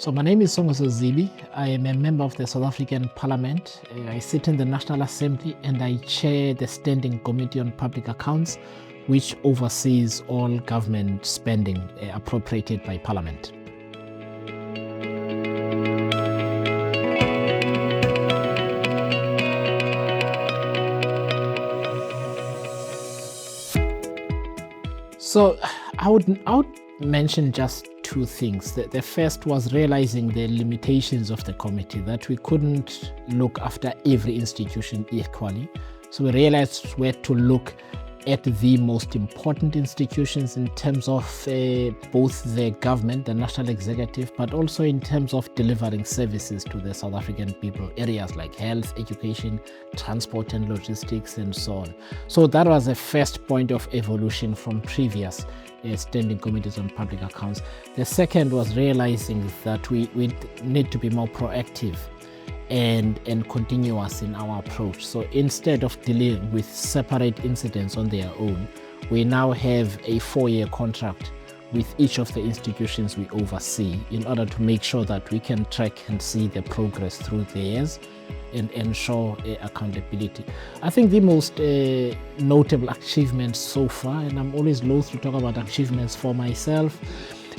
So my name is Songezo Zibi. I am a member of the South African Parliament. I sit in the National Assembly and I chair the Standing Committee on Public Accounts, which oversees all government spending appropriated by Parliament. So I would mention just two things. The first was realizing the limitations of the committee, that we couldn't look after every institution equally. So we realized where to look at the most important institutions in terms of both the government, the national executive, but also in terms of delivering services to the South African people, areas like health, education, transport and logistics, and so on. So that was the first point of evolution from previous standing committees on public accounts. The second was realizing that we need to be more proactive and continuous in our approach. So instead of dealing with separate incidents on their own, we now have a 4-year contract with each of the institutions we oversee in order to make sure that we can track and see the progress through the years and ensure accountability. I think the most notable achievements so far, and I'm always loath to talk about achievements for myself,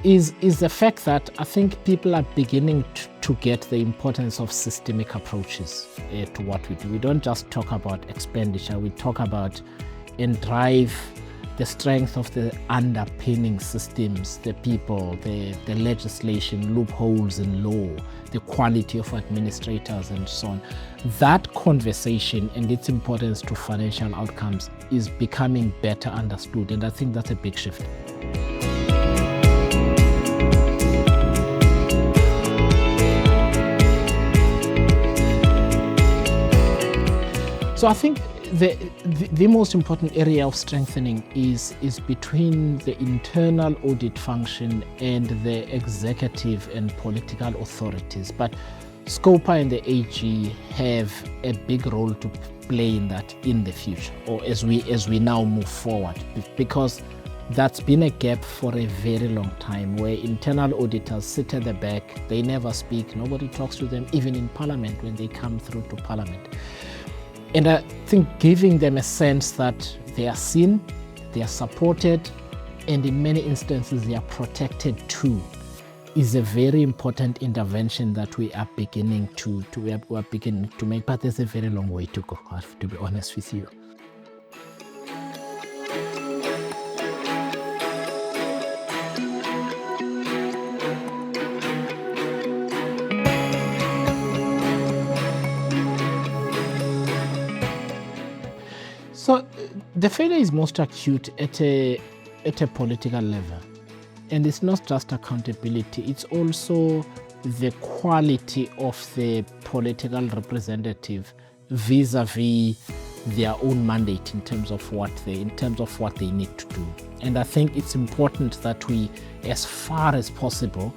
is the fact that I think people are beginning to get the importance of systemic approaches to what we do. We don't just talk about expenditure, we talk about and drive the strength of the underpinning systems, the people, the legislation, loopholes in law, the quality of administrators and so on. That conversation and its importance to financial outcomes is becoming better understood, and I think that's a big shift. So I think the most important area of strengthening is between the internal audit function and the executive and political authorities. But SCOPA and the AG have a big role to play in that in the future, or as we now move forward, because that's been a gap for a very long time, where internal auditors sit at the back, they never speak, nobody talks to them, even in Parliament when they come through to Parliament. And I think giving them a sense that they are seen, they are supported, and in many instances they are protected too, is a very important intervention that we are beginning to make. But there's a very long way to go, I have to be honest with you. So the failure is most acute at a political level, and it's not just accountability, it's also the quality of the political representative vis-a-vis their own mandate in terms of what they need to do. And I think it's important that we, as far as possible,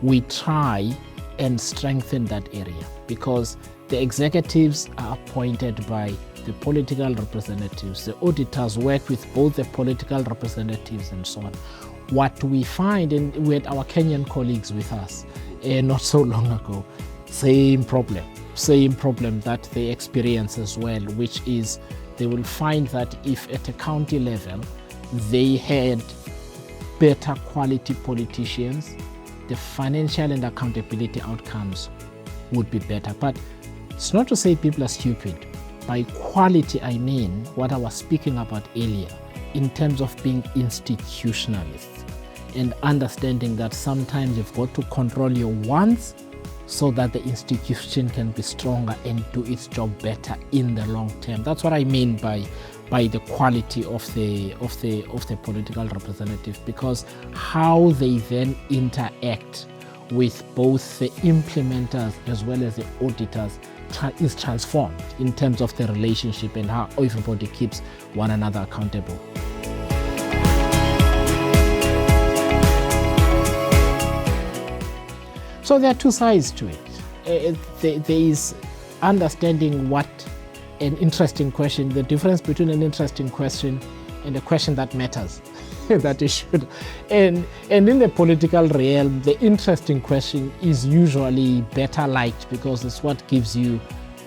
we try and strengthen that area, because the executives are appointed by the political representatives. The auditors work with both the political representatives and so on. What we find, and we had our Kenyan colleagues with us not so long ago, same problem that they experience as well, which is they will find that if at a county level they had better quality politicians, the financial and accountability outcomes would be better. But it's not to say people are stupid. By quality, I mean what I was speaking about earlier, in terms of being institutionalists and understanding that sometimes you've got to control your wants so that the institution can be stronger and do its job better in the long term. That's what I mean by the quality of the political representative, because how they then interact with both the implementers as well as the auditors is transformed in terms of the relationship and how everybody keeps one another accountable. So there are two sides to it. There is understanding what an interesting question, the difference between an interesting question and a question that matters. that you should. And in the political realm, the interesting question is usually better liked because it's what gives you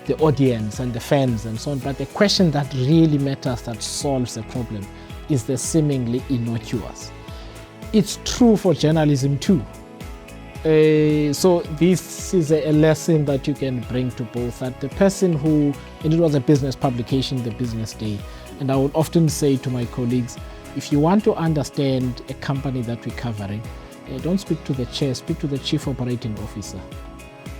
the audience and the fans and so on. But the question that really matters, that solves the problem, is the seemingly innocuous. It's true for journalism too. So this is a lesson that you can bring to both, that the person who, and it was a business publication, The Business Day, and I would often say to my colleagues, if you want to understand a company that we're covering, don't speak to the chair, speak to the chief operating officer.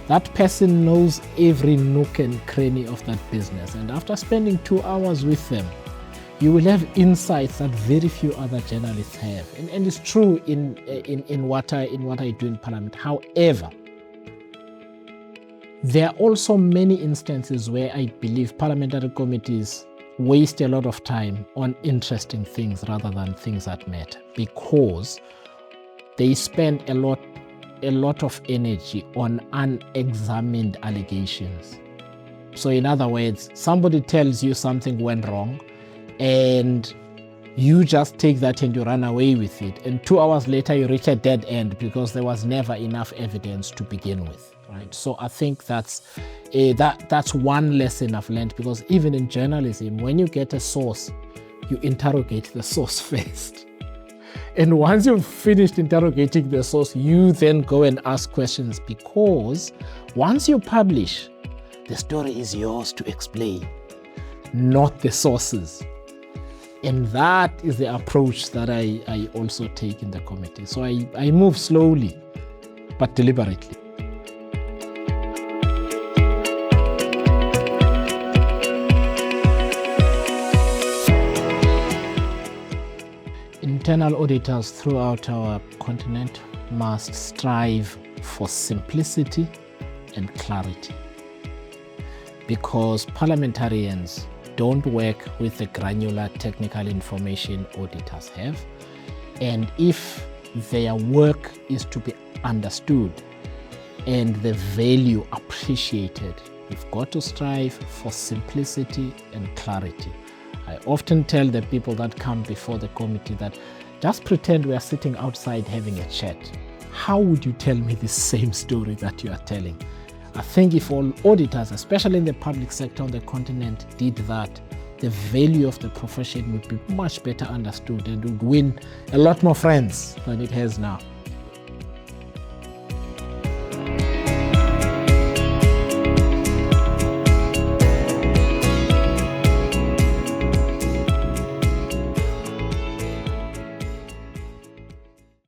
That person knows every nook and cranny of that business, and after spending 2 hours with them, you will have insights that very few other journalists have. And it's true in what I do in Parliament. However, there are also many instances where I believe parliamentary committees waste a lot of time on interesting things rather than things that matter, because they spend a lot of energy on unexamined allegations. So in other words, somebody tells you something went wrong, and you just take that and you run away with it. And 2 hours later, you reach a dead end because there was never enough evidence to begin with, right? So I think that's one lesson I've learned, because even in journalism, when you get a source, you interrogate the source first. And once you've finished interrogating the source, you then go and ask questions, because once you publish, the story is yours to explain, not the sources. And that is the approach that I also take in the committee. So I move slowly, but deliberately. Internal auditors throughout our continent must strive for simplicity and clarity, because parliamentarians don't work with the granular technical information auditors have. And if their work is to be understood and the value appreciated, you've got to strive for simplicity and clarity. I often tell the people that come before the committee that just pretend we are sitting outside having a chat. How would you tell me the same story that you are telling? I think if all auditors, especially in the public sector on the continent, did that, the value of the profession would be much better understood and would win a lot more friends than it has now.